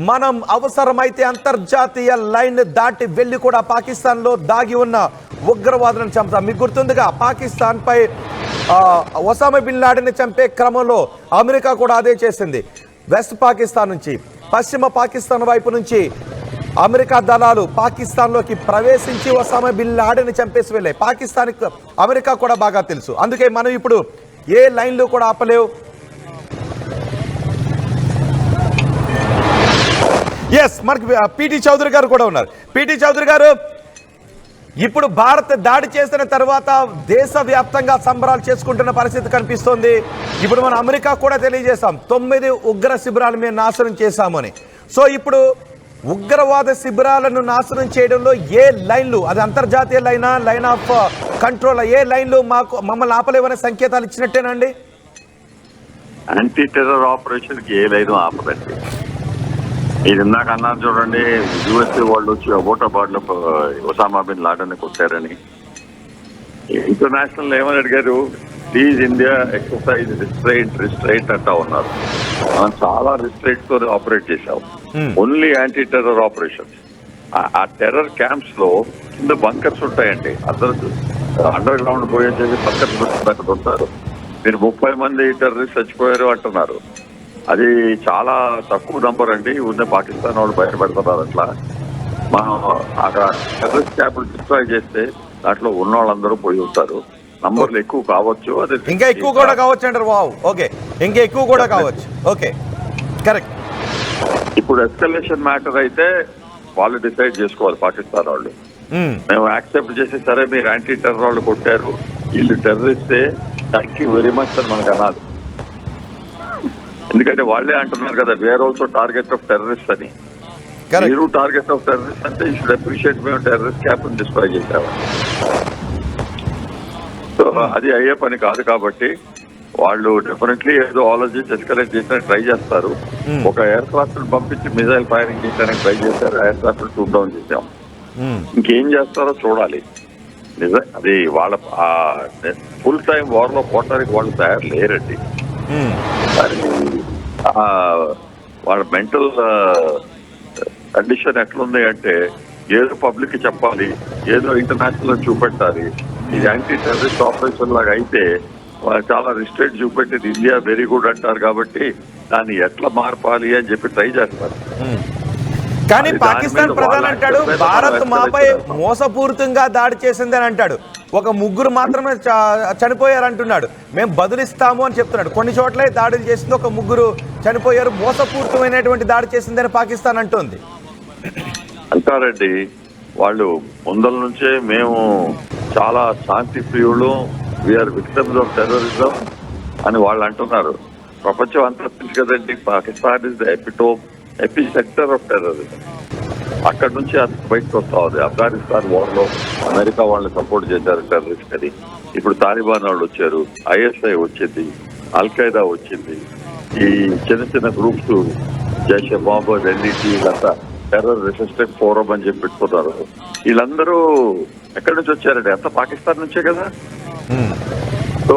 మనం అవసరమైతే అంతర్జాతీయ లైన్ దాటి వెళ్ళి కూడా పాకిస్తాన్లో దాగి ఉన్న ఉగ్రవాదులను చంపుతాం. మీకు గుర్తుందిగా, పాకిస్తాన్పై ఒసామా బిన్ లాడెన్ని చంపే క్రమంలో అమెరికా కూడా అదే చేసింది. వెస్ట్ పాకిస్తాన్ నుంచి, పశ్చిమ పాకిస్తాన్ వైపు నుంచి అమెరికా దళాలు పాకిస్తాన్లోకి ప్రవేశించి ఒసామా బిన్ లాడెన్ని చంపేసి వెళ్ళాయి. పాకిస్తాన్కి అమెరికా కూడా బాగా తెలుసు. అందుకే మనం ఇప్పుడు ఏ లైన్లు కూడా ఆపలేవు. ఎస్, మనకి పిటి చౌదరి గారు కూడా ఉన్నారు. పిటి చౌదరి గారు, ఇప్పుడు భారత్ దాడి చేసిన తర్వాత దేశవ్యాప్తంగా సంబరాలు చేసుకుంటున్న పరిస్థితి కనిపిస్తోంది. ఇప్పుడు మనం అమెరికా కూడా తెలియజేశాం 9 ఉగ్ర శిబిరాలు మేము నాశనం చేశామని. సో ఇప్పుడు ఉగ్రవాద శిబిరాలను నాశనం చేయడంలో ఏ లైన్లు, అది అంతర్జాతీయ లైనా, లైన్ ఆఫ్ కంట్రోల్, ఏ లైన్లు మమ్మల్ని ఆపలేవనే సంకేతాలు ఇచ్చినట్టేనండి? యాంటీ టెర్రర్ ఆపరేషన్ కి ఏ లైన్ ఆపదండి. ఇది ఇందాక అన్నారు చూడండి, యుఎస్ఏ వాళ్ళు వచ్చి అబోటాబాద్ లో ఒసామా బిన్ లాడెన్ కొట్టారని. ఇంటర్నేషనల్ ఏమని అడిగారు, ప్లీజ్ ఇండియా ఎక్సర్సైజ్ రిస్ట్రైంట్ అంటా ఉన్నారు. మనం చాలా రిస్ట్రైంట్ తో ఆపరేట్ చేశాం. Only anti terror operations. ఆ టెర్రర్ క్యాంప్స్ లో కింద బంకర్స్ ఉంటాయండి. అందరూ అండర్ గ్రౌండ్ పోయేసి బంకర్స్ అక్కడ ఉంటారు. మీరు 30 మంది టెర్రరిస్ట్ చచ్చిపోయారు అంటున్నారు. అది చాలా తక్కువ నంబర్ అండి. ఉన్న పాకిస్తాన్ వాళ్ళు బయటపెడుతున్నారు. అట్లా మనం అక్కడ టెర్రరిస్ట్ క్యాంపులు డిస్ట్రాయ్ చేస్తే దాంట్లో ఉన్న వాళ్ళందరూ పోయి ఉంటారు. నంబర్లు ఎక్కువ కావచ్చు, అది ఇంకా ఎక్కువ కూడా కావచ్చు అంటారు. వావ్, ఓకే, ఇంకా ఎక్కువ కూడా కావచ్చు. Okay, correct. ఇప్పుడు ఎస్కలేషన్ మ్యాటర్ అయితే వాళ్ళు డిసైడ్ చేసుకోవాలి, పాకిస్తాన్ వాళ్ళు. మేము యాక్సెప్ట్ చేసి సరే మీరు యాంటీ టెర్రర్ వాళ్ళు కొట్టారు, వీళ్ళు టెర్రరిస్టే, థ్యాంక్ యూ వెరీ మచ్ అని మనకు అనాలి. ఎందుకంటే వాళ్ళే అంటున్నారు కదా, we're also target of terrorist అని. మీరు టార్గెట్ ఆఫ్ టెర్రరిస్ట్ అంటే యూ షుడ్ అప్రిషియేట్ మేము టెర్రరిస్ట్ క్యాంప్ డిస్ట్రాయ్ చేసాము. సో అది అయ్యే పని కాదు. కాబట్టి వాళ్ళు డెఫినెట్లీ ఏదో ఆలోచించి ఎస్కలేట్ చేయడానికి ట్రై చేస్తారు. ఒక ఎయిర్ క్రాఫ్ట్ పంపించి మిజైల్ ఫైరింగ్ చేయడానికి ట్రై చేశారు, ఎయిర్ క్రాఫ్ట్ షూట్ డౌన్ చేశాం. ఇంకేం చేస్తారో చూడాలి. నిజం అది వాళ్ళ ఫుల్ టైం వార్ లో పోవడానికి వాళ్ళు తయారు లేరండి. వాళ్ళ మెంటల్ కండిషన్ ఎట్లుంది అంటే ఏదో పబ్లిక్ కి చెప్పాలి, ఏదో ఇంటర్నేషనల్ చూపెట్టాలి. ఇది యాంటీ టెర్రరిస్ట్ ఆపరేషన్ లాగా అయితే చాలా రిస్ట్రిక్ట్ చూపెట్టేది ఇండియా వెరీ గుడ్ అంటారు. కాబట్టి దాన్ని ఎట్లా మార్పాలి అని చెప్పి ట్రై చేస్తారు. కానీ పాకిస్తాన్ ప్రధాని అంటాడు భారత్ మాపై మోసపూరితంగా దాడి చేసింది అని అంటాడు. ఒక 3 మాత్రమే చనిపోయారు అంటున్నాడు. మేము బదులిస్తాము అని చెప్తున్నాడు. కొన్ని చోట్ల దాడులు చేసింది, ఒక 3 చనిపోయారు, మోసపూరితమైనటువంటి దాడి చేసిందని పాకిస్తాన్ అంటోంది. అంటారండి వాళ్ళు ముందల నుంచే మేము చాలా శాంతి ప్రియులు, వీఆర్ విక్టిమ్స్ ఆఫ్ టెర్రరిజం అని వాళ్ళు అంటున్నారు. ప్రపంచం అంతా తెలుసు కదండి, Pakistan is the AP sector of terrorism. అక్కడ నుంచి అది బయటకు వస్తా ఉంది. ఆఫ్ఘనిస్తాన్ వార్ లో అమెరికా వాళ్ళని సపోర్ట్ చేశారు టెర్రరిస్ట్ అని. ఇప్పుడు తాలిబాన్ వాళ్ళు వచ్చారు, ఐఎస్ఐ వచ్చింది, అల్ఖైదా వచ్చింది, ఈ చిన్న చిన్న గ్రూప్స్ జైషే మొహమ్మద్, ఎన్డీటీ, వీళ్ళంతా టెర్రర్ రెసిస్టెంట్ ఫోరం అని చెప్పి పెట్టుకున్నారు. వీళ్ళందరూ ఎక్కడి నుంచి వచ్చారండి? అంతా పాకిస్తాన్ నుంచే కదా. సో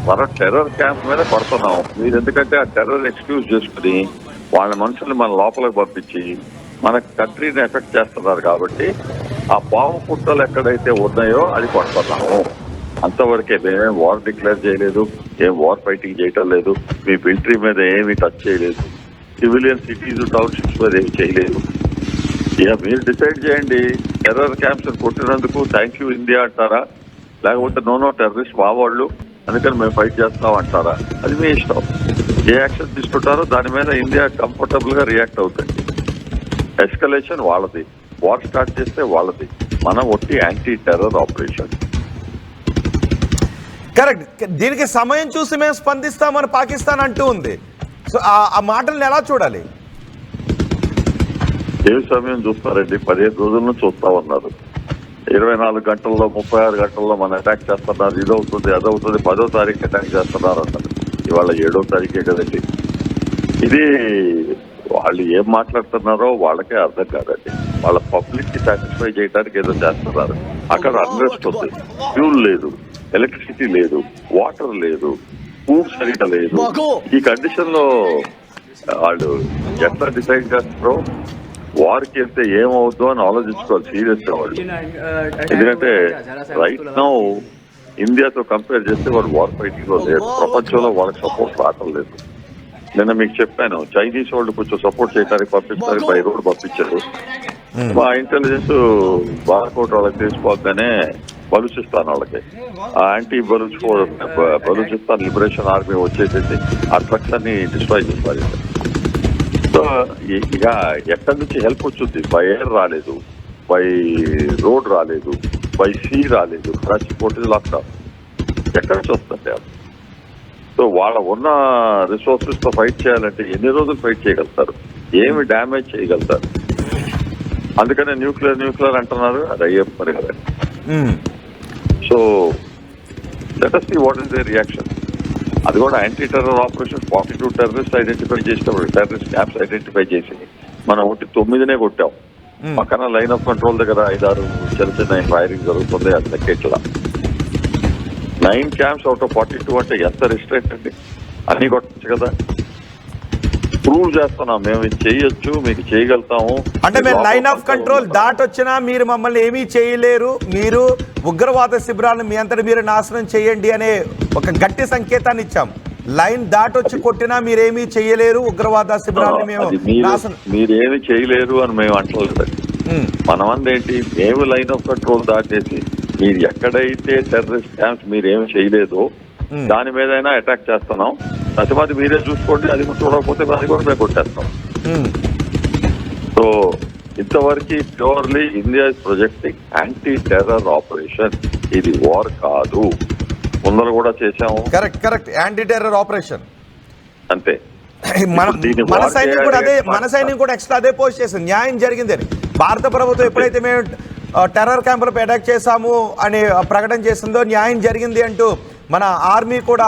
మన టెర్రర్ క్యాంప్ మీద పడుతున్నాం. మీరు ఎందుకంటే ఆ టెర్రర్ ఎక్స్క్యూజ్ చేసుకుని వాళ్ళ మనుషుల్ని మన లోపలికి పంపించి మన కంట్రీని ఎఫెక్ట్ చేస్తున్నారు. కాబట్టి ఆ పాము పుట్టలు ఎక్కడైతే ఉన్నాయో అది పడుతున్నాము. అంతవరకే. మేమేం వార్ డిక్లేర్ చేయలేదు, ఏం వార్ ఫైటింగ్ చేయటం లేదు, మీ మిలిటరీ మీద ఏమీ టచ్ చేయలేదు, సివిలియన్ సిటీస్ టౌన్షిప్స్ మీద ఏమి చేయలేదు. ఇక మీరు డిసైడ్ చేయండి, టెర్రర్ క్యాంప్స్ కొట్టినందుకు థ్యాంక్ యూ ఇండియా అంటారా, లేకపోతే నో టెర్రరిస్ట్ మా వాళ్ళు అందుకని మేము ఫైట్ చేస్తాం అంటారా? అది మీ ఇష్టం. ఏ యాక్షన్ తీసుకుంటారో దాని మీద ఇండియా కంఫర్టబుల్ గా రియాక్ట్ అవుతుంది. ఎస్కలేషన్ వాళ్ళది, వార్ స్టార్ట్ చేస్తే వాళ్ళది, మనం ఒట్టి యాంటీ టెర్రర్ ఆపరేషన్. కరెక్ట్. దీనికి సమయం చూసి మేము స్పందిస్తామని పాకిస్తాన్ అంటూ ఉంది. సో ఆ మాటల్ని ఎలా చూడాలి? ఏ సమయం చూస్తారండి? 15 రోజుల నుంచి చూస్తా ఉన్నారు. 24 గంటల్లో 36 గంటల్లో మన అటాక్ చేస్తున్నారు, ఇదవుతుంది అదవుతుంది, 10వ తారీఖు అటాక్ చేస్తున్నారు అన్నారు. ఇవాళ 7వ తారీఖే కదండి. ఇది వాళ్ళు ఏం మాట్లాడుతున్నారో వాళ్ళకే అర్థం కాదండి. వాళ్ళ పబ్లిక్ కి సాటిస్ఫై చేయడానికి ఏదో చేస్తున్నారు. అక్కడ అన్రెస్ట్ ఉంది, ఫ్యూల్ లేదు, ఎలక్ట్రిసిటీ లేదు, వాటర్ లేదు, ఫుడ్ సరిగ్గా లేదు. ఈ కండిషన్ లో వాళ్ళు ఎట్లా డిసైడ్ చేస్తారో, వార్కి వెళ్తే ఏమవుతుందో అని ఆలోచించుకోవాలి సీరియస్ గా వాళ్ళు. ఎందుకంటే రైట్ నౌ ఇండియాతో కంపేర్ చేస్తే వాళ్ళు వార్ ఫైటింగ్ లో లేదు. ప్రపంచంలో వాళ్ళకి సపోర్ట్ రావటం లేదు. నిన్న మీకు చెప్పాను, చైనీస్ వాళ్ళు కొంచెం సపోర్ట్ చేయడానికి పంపించడానికి బై రోడ్ పంపించారు. మా ఇంటెలిజెన్స్ బార్కోట్ వాళ్ళకి తెలిసిపోగానే బలూచిస్తాన్ వాళ్ళకి ఆ యాంటీ బలూచిస్తాన్ లిబరేషన్ ఆర్మీ వచ్చేసేసి ఆ ట్రక్స్ అన్ని డిస్ట్రాయ్ చేస్తారు. సో ఇక ఎక్కడి నుంచి హెల్ప్ వచ్చింది? బై ఎయిర్ రాలేదు, బై రోడ్ రాలేదు, బై సీ రాలేదు. Karachi port lockdown. ఎక్కడి నుంచి వస్తుంది? సో వాళ్ళ ఉన్న రిసోర్సెస్ తో ఫైట్ చేయాలంటే ఎన్ని రోజులు ఫైట్ చేయగలుగుతారు? ఏమి డ్యామేజ్ చేయగలుగుతారు? అందుకనే న్యూక్లియర్ అంటున్నారు. అది అయ్యే పని కదా. So let us see what is their reaction. అది కూడా anti terror operation 42 terrorist identify చేసినప్పుడు, టెర్రరిస్ట్ క్యాంప్స్ ఐడెంటిఫై చేసి మనం 9 కొట్టాం. పక్కన లైన్ ఆఫ్ కంట్రోల్ దగ్గర 5-6 చిన్న ఫైరింగ్ జరుగుతుంది. అది లెక్కేట్లా 9 క్యాంప్స్ అవుట్ ఆఫ్ 42 అంటే ఎంత రిస్ట్రిక్ట్ అండి? అన్ని కొట్టచ్చు కదా. ప్రూవ్ చేస్తున్నాం మేము ఇది చేయొచ్చు, మీకు చేయగలుగుతాము. అంటే మేము లైన్ ఆఫ్ కంట్రోల్ దాటొచ్చినా మీరు మమ్మల్ని ఏమీ చేయలేరు, మీరు ఉగ్రవాద శిబిరాలను మీ అంతటి మీరు నాశనం చేయండి అనే ఒక గట్టి సంకేతాన్ని ఇచ్చాం. లైన్ దాటొచ్చి కొట్టినా మీరేమీ చేయలేరు, ఉగ్రవాద శిబిరాలను మేము మీరేమి చేయలేరు అని మేము అంటలేదు. మనమంది ఏంటి, మేము లైన్ ఆఫ్ కంట్రోల్ దాటేసి మీరు ఎక్కడైతే టెర్రరిస్ట్ క్యాంప్స్ మీరేం చేయలేదో దాని మీదైనా అటాక్ చేస్తున్నాం, ప్రతిమాది మీరే చూసుకోండి, అది చూడకపోతే అది కూడా మేము కొట్టేస్తాం. సో ఇంతవరకు purely India is projecting anti terror operation, ఇది వార్ కాదు. ముందర కూడా చేశాము. కరెక్ట్ యాంటీ టెర్రర్ ఆపరేషన్ అంతే. మన సైన్యం కూడా ఎక్స్ట్రా అదే పోస్ట్ చేసింది, న్యాయం జరిగింది అని. భారత ప్రభుత్వం ఎప్పుడైతే మేము టెర్రర్ క్యాంపులపై అటాక్ చేశాము అని ప్రకటన చేసిందో న్యాయం జరిగింది అంటూ మన ఆర్మీ కూడా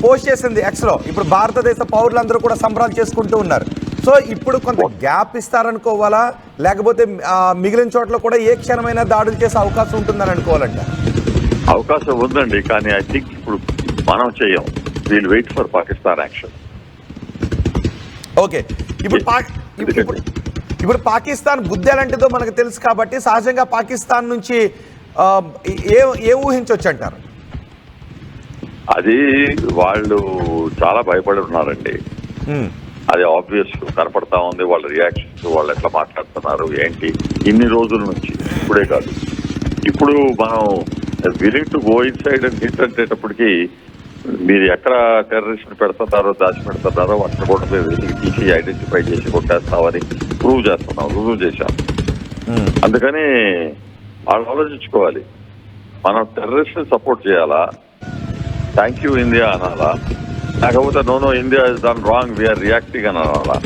పోస్ట్ చేసింది ఎక్స్లో. ఇప్పుడు భారతదేశ పౌరులందరూ కూడా సంబరాలు చేసుకుంటూ ఉన్నారు. సో ఇప్పుడు కొంత గ్యాప్ ఇస్తారనుకోవాలా, లేకపోతే మిగిలిన చోట్ల కూడా ఏ క్షణమైనా దాడులు చేసే అవకాశం ఉంటుందని అనుకోవాలంట? అవకాశం ఉందండి, కానీ ఐ థింక్ ఇప్పుడు మనం చేయం. Will wait for Pakistan action. Okay, ఇప్పుడు పాకిస్తాన్ బుద్ధి ఎలాంటిదో మనకు తెలుసు కాబట్టి సహజంగా పాకిస్తాన్ నుంచి ఏ ఊహించవచ్చు అంటారు? అది వాళ్ళు చాలా భయపడి ఉన్నారండి. అది ఆబ్వియస్ కనపడతా ఉంది. వాళ్ళ రియాక్షన్స్, వాళ్ళు ఎట్లా మాట్లాడుతున్నారు ఏంటి ఇన్ని రోజుల నుంచి, ఇప్పుడే కాదు. ఇప్పుడు మనం willing to go inside and hit అంటేటప్పటికి మీరు ఎక్కడ టెర్రరిస్ట్ పెడుతున్నారో దాచి పెడుతున్నారో అక్కడ కూడా మేము వెతికి తీసి ఐడెంటిఫై చేసి కొట్టేస్తామని రుజువు చేశాం. అందుకని వాళ్ళు ఆలోచించుకోవాలి, మనం టెర్రరిస్ట్ సపోర్ట్ చేయాలా, థ్యాంక్ యూ ఇండియా అనాలా, లేకపోతే no India is done wrong we are reacting అని అనాలా.